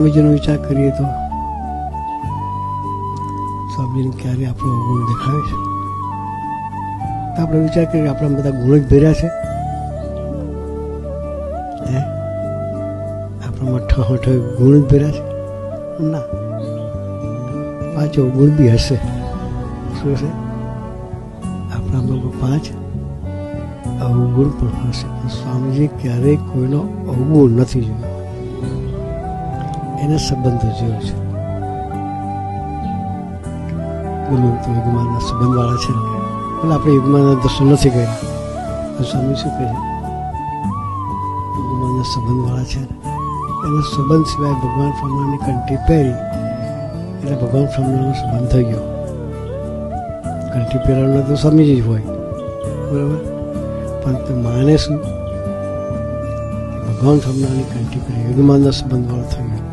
બીજાનો વિચાર કરીએ તો સ્વામીજીને ક્યારે આપણો ગુણ દેખાય છે? તો આપણે વિચાર કરીએ આપણા બધા ગુણ જ ભર્યા છે. આપણામાં ઠ ગુણ જ ભર્યા છે? ના, પાંચો ગુણ બી હશે. શું છે? આપણામાં 5 અવગુણ પણ હશે. સ્વામીજી ક્યારેય કોઈનો અવગુણ નથી જોયો, એને સંબંધો જોયો છે. બોલું તો યુગમાનના સંબંધવાળા છે ને, એટલે આપણે યુગમાનના દર્શન નથી કર્યા તો સ્વામી શું કહે? યુગમાનના સંબંધવાળા છે ને, એનો સંબંધ સિવાય ભગવાન ફ્રમણાની કંઠી પહેરી એટલે ભગવાન ફ્રમણાનો સંબંધ થઈ ગયો. કંઠી પહેરવાનો તો સ્વામીજી જ હોય, બરાબર. પણ તો માને શું? ભગવાન ફ્રમણાની કંઠી પહેરી યુગમાનના સંબંધવાળો થઈ ગયો.